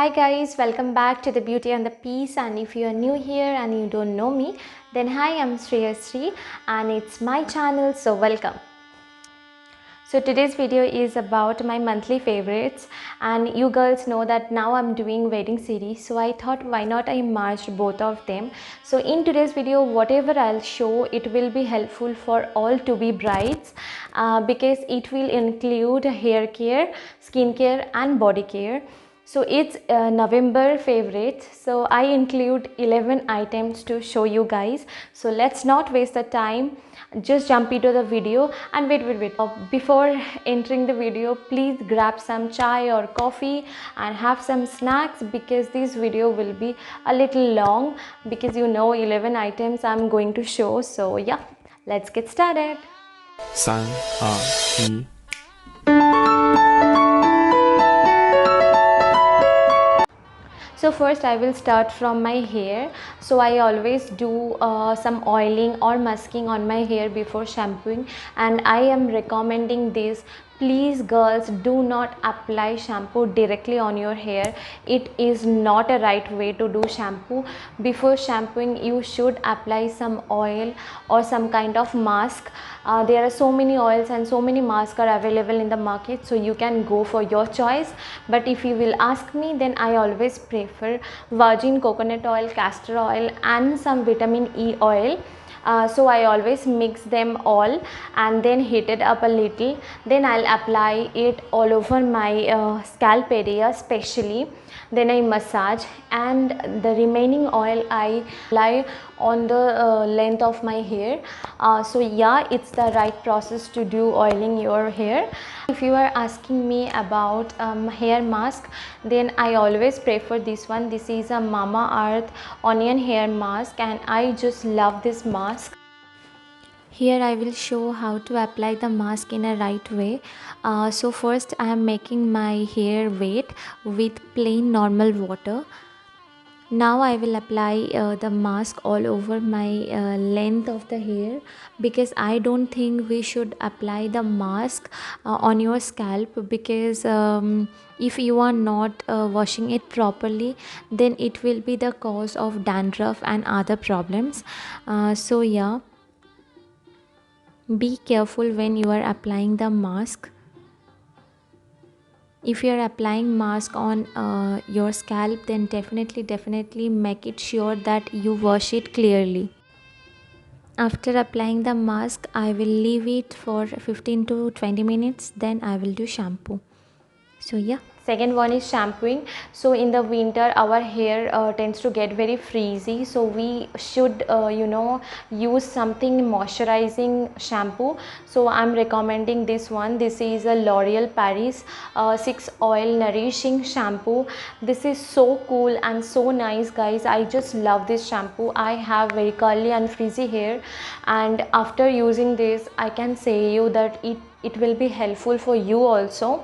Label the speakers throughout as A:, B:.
A: Hi guys, welcome back to the Beauty and the Peace. And if you are new here and you don't know me, then hi, I'm Shreyasri and it's my channel, so welcome. So today's video is about my monthly favorites, and you girls know that now I'm doing wedding series, so I thought why not I merged both of them. So in today's video, whatever I'll show, it will be helpful for all to be brides because it will include hair care, skin care and body care. So it's November favorite, so I include 11 items to show you guys. So let's not waste the time, just jump into the video. And wait, before entering the video, please grab some chai or coffee and have some snacks, because this video will be a little long, because 11 items I'm going to show. So yeah, let's get started.
B: 3、2、1。So
A: first I will start from my hair. So I always do some oiling or masking on my hair before shampooing, and I am recommending this. Please girls, do not apply shampoo directly on your hair. It is not a right way to do shampoo. Before shampooing, you should apply some oil or some kind of mask. There are so many oils and so many masks are available in the market, so you can go for your choice. But if you will ask me, then I always prefer virgin coconut oil, castor oil and some vitamin E oil. So I always mix them all and then heat it up a little. Then I'll apply it all over my scalp area especially. Then I massage, and the remaining oil I apply on the length of my hair. So yeah, it's the right process to do oiling your hair. If you are asking me about hair mask, then I always prefer this one. This is a Mamaearth onion hair mask, and I just love this mask. Here I will show how to apply the mask in a right way. So first I am making my hair wet with plain normal water. Now I will apply the mask all over my length of the hair, because I don't think we should apply the mask on your scalp, because if you are not washing it properly, then it will be the cause of dandruff and other problems. So yeah, be careful when you are applying the mask. If you are applying mask on your scalp, then definitely make it sure that you wash it clearly. After applying the mask, I will leave it for 15 to 20 minutes, then I will do shampoo. So yeah, second one is shampooing. So in the winter our hair tends to get very frizzy, so we should use something moisturizing shampoo. So I'm recommending this one. This is a L'Oreal Paris 6 oil nourishing shampoo. This is so cool and so nice, guys. I just love this shampoo. I have very curly and frizzy hair, and after using this, I can say you that it will be helpful for you also.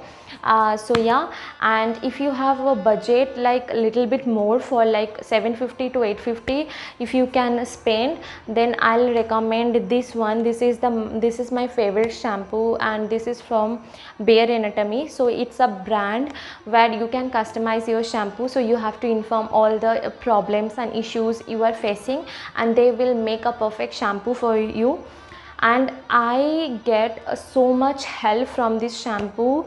A: So yeah, and if you have a budget like a little bit more, for like 750 to 850, if you can spend, then I'll recommend this one. This is my favorite shampoo, and this is from Bare Anatomy. So it's a brand where you can customize your shampoo. So you have to inform all the problems and issues you are facing, and they will make a perfect shampoo for you. And I get so much help from this shampoo,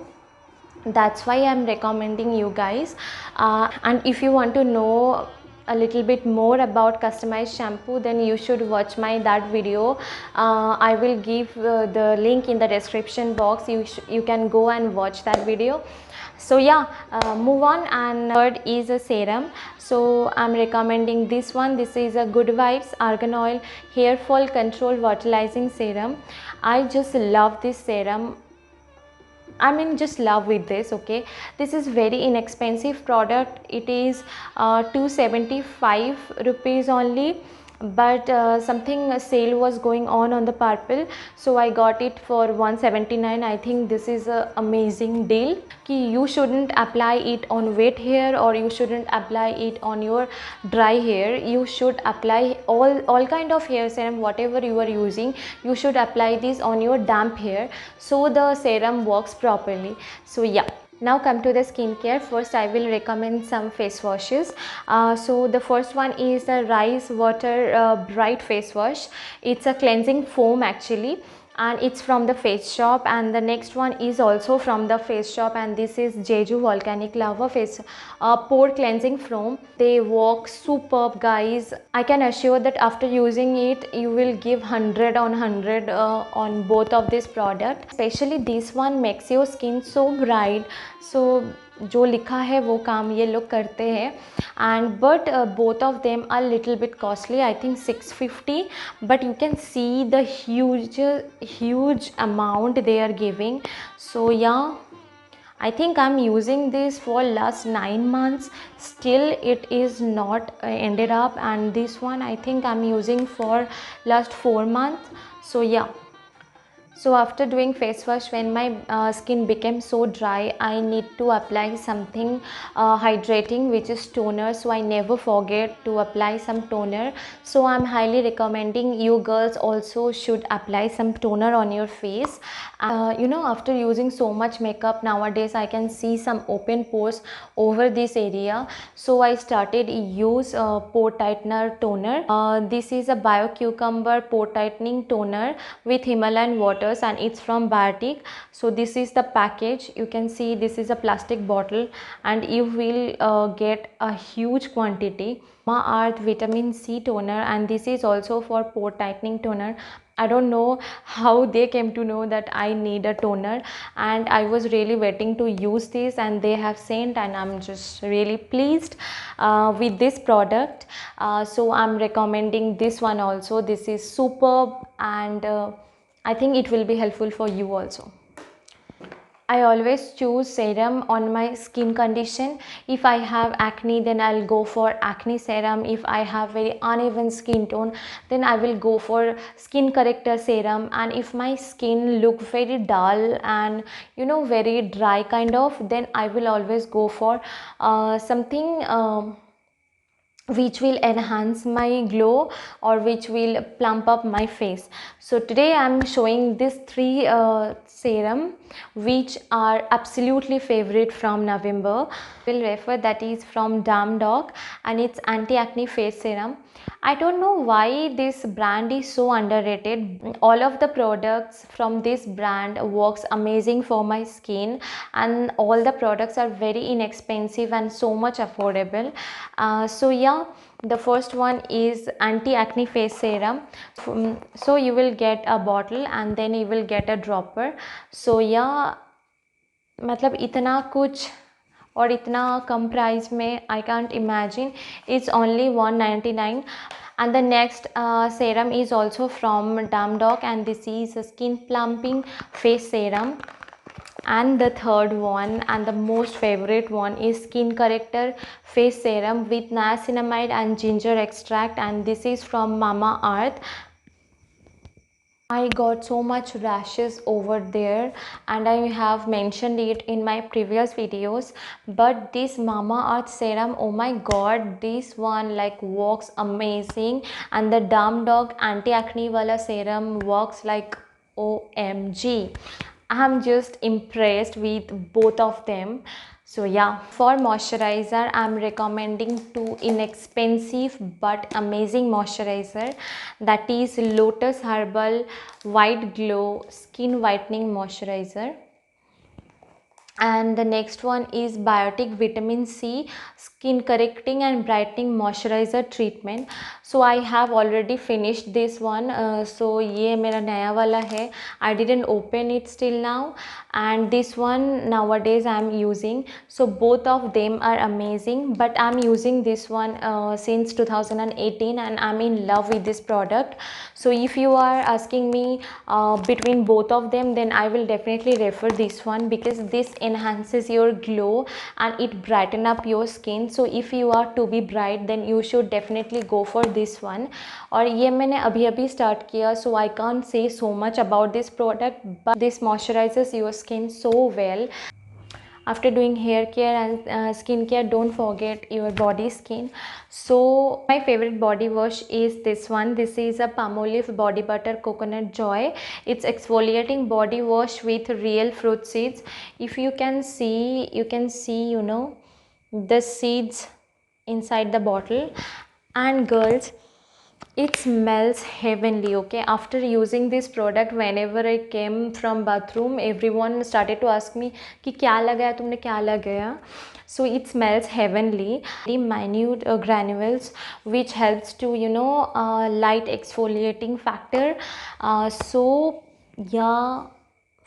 A: that's why I'm recommending you guys. And if you want to know a little bit more about customized shampoo, then you should watch that video. I will give the link in the description box. You can go and watch that video. So yeah, move on. And third is a serum. So I'm recommending this one. This is a Good Vibes Argan Oil Hair Fall Control Vitalizing Serum. I just love this serum. I'm in just love with this. Okay, this is very inexpensive product. It is 275 rupees only, but something sale was going on the Purple, so I got it for 179. I think this is a amazing deal. You shouldn't apply it on wet hair, or you shouldn't apply it on your dry hair. You should apply all kind of hair serum, whatever you are using, you should apply this on your damp hair, so the serum works properly. So yeah, Now come to the skincare. First I will recommend some face washes. So the first one is the Rise Water Bright face wash. It's a cleansing foam actually, and it's from the Face Shop. And the next one is also from the Face Shop, and this is Jeju Volcanic Lava face pore cleansing foam. They work superb, guys. I can assure that after using it you will give 100 on 100 on both of this product. Especially this one makes your skin so bright. So जो लिखा है वो काम ये लोग करते हैं. And but both of them are little bit costly, I think 650, but you can see the huge amount they are giving. So yeah, I think I'm using this for last 9 months, still it is not ended up. And this one I think I'm using for last 4 months. So yeah. So after doing face wash, when my skin became so dry, I need to apply something hydrating, which is toner. So I never forget to apply some toner. So I'm highly recommending you girls also should apply some toner on your face. You know, after using so much makeup nowadays, I can see some open pores over this area. So I started use pore tightener toner. This is a Bio Cucumber pore tightening toner with Himalayan water, and it's from Biotic. So this is the package. You can see this is a plastic bottle, and you will get a huge quantity. Mamaearth vitamin C toner, and this is also for pore tightening toner. I don't know how they came to know that I need a toner, and I was really waiting to use this, and they have sent, and I'm just really pleased with this product. So I'm recommending this one also. This is superb, and I think it will be helpful for you also. I always choose serum on my skin condition. If I have acne, then I'll go for acne serum. If I have very uneven skin tone, then I will go for skin corrector serum. And if my skin look very dull and you know very dry kind of, then I will always go for something which will enhance my glow or which will plump up my face. So today I am showing these three serum which are absolutely favorite from November. Will refer that is from Damdog, and it's anti-acne face serum. I don't know why this brand is so underrated. All of the products from this brand works amazing for my skin, and all the products are very inexpensive and so much affordable. So yeah, the first one is anti-acne face serum. So you will get a bottle and then you will get a dropper. So yeah, मतलब इतना कुछ और इतना कम price में I can't imagine. It's only 199. And the next serum is also from Damdog, and this is a skin plumping face serum. And the third one and the most favorite one is skin corrector face serum with niacinamide and ginger extract, and this is from Mamaearth. I got so much rashes over there, and I have mentioned it in my previous videos, but this Mamaearth serum, oh my god, this one like works amazing. And the Damdog anti-acne wala serum works like OMG. I'm just impressed with both of them. So yeah, for moisturizer, I'm recommending two inexpensive but amazing moisturizer, that is Lotus Herbal White Glow Skin Whitening Moisturizer. And the next one is Biotic Vitamin C Skin Correcting and Brightening Moisturizer Treatment. So I have already finished this one. So ये मेरा नया वाला है. I didn't open it still now, and this one nowadays I am using. So both of them are amazing, but I'm using this one since 2018, and I'm in love with this product. So if you are asking me between both of them, then I will definitely refer this one, because this enhances your glow and it brighten up your skin. So if you are to be bright, then you should definitely go for this one. और ये मैंने अभी start किया, so I can't say so much about this product, but this moisturizes your skin so well. after doing hair care and skin care, don't forget your body skin. So my favorite body wash is this one. This is a Palmolive body butter coconut joy. It's exfoliating body wash with real fruit seeds. If you can see, you know, the seeds inside the bottle. And girls, it smells heavenly. Okay, after using this product, whenever I came from bathroom, everyone started to ask me कि क्या लगाया तुमने, क्या लगाया. So it smells heavenly. The minute granules which helps to, you know, light exfoliating factor. So yeah,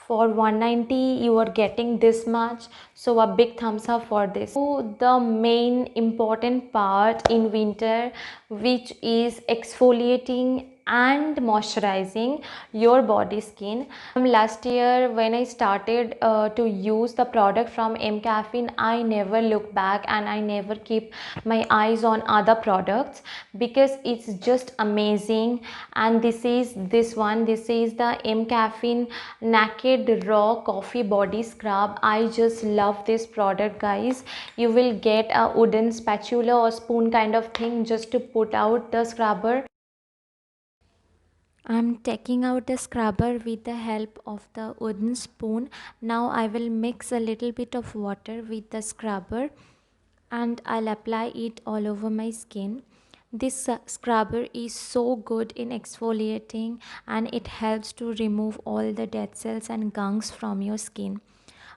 A: for 190 you are getting this much, so a big thumbs up for this. So the main important part in winter, which is exfoliating and moisturizing your body skin. Last year when I started to use the product from M Caffeine, I never look back and I never keep my eyes on other products because it's just amazing. And this is this one. This is the M Caffeine Naked Raw Coffee Body Scrub. I just love this product, guys. You will get a wooden spatula or spoon kind of thing just to put out the scrubber. I'm taking out the scrubber with the help of the wooden spoon. Now I will mix a little bit of water with the scrubber and I'll apply it all over my skin. This scrubber is so good in exfoliating and it helps to remove all the dead cells and gunks from your skin.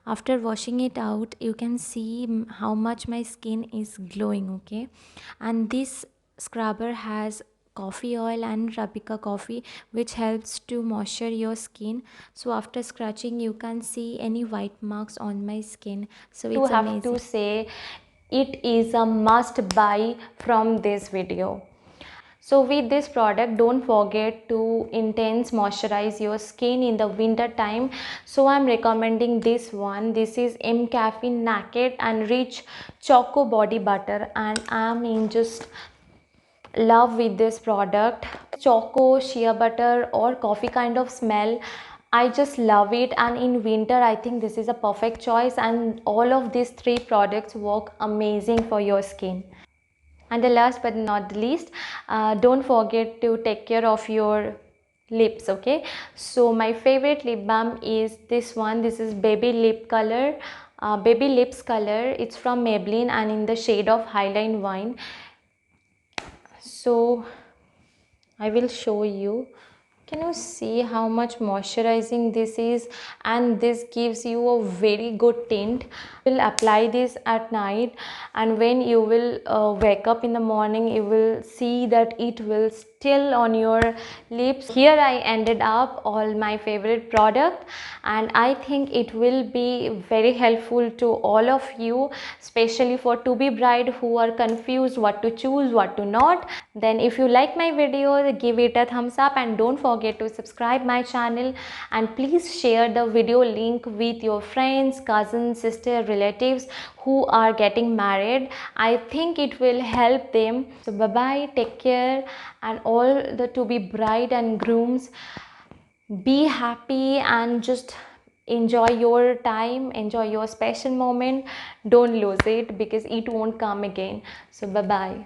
A: After washing it out, you can see how much my skin is glowing. Okay, and this scrubber has coffee oil and Arabica coffee, which helps to moisture your skin. So after scratching, you can see any white marks on my skin. So it's amazing. Have to say, it is a must buy from this video. So with this product, don't forget to intense moisturize your skin in the winter time. So I'm recommending this one. This is M Caffeine Naked and Rich Choco Body Butter, and I'm in just love with this product. Choco, shea butter or coffee kind of smell, I just love it. And in winter I think this is a perfect choice, and all of these three products work amazing for your skin. And the last but not the least, don't forget to take care of your lips. Okay, so my favorite lip balm is this one. This is baby lip color, baby lips color. It's from Maybelline and in the shade of Highline Wine. So I will show you. Can you see how much moisturizing this is? And this gives you a very good tint. You will apply this at night, and when you will wake up in the morning, you will see that it will still on your lips. Here I ended up all my favorite product, and I think it will be very helpful to all of you, especially for to-be bride who are confused what to choose, what to not. Then if you like my video, give it a thumbs up and don't forget to subscribe my channel, and please share the video link with your friends, cousins, sister, relatives who are getting married. I think it will help them. So bye bye, take care, and all the to-be bride and grooms, be happy and just enjoy your time, enjoy your special moment. Don't lose it because it won't come again. So bye bye.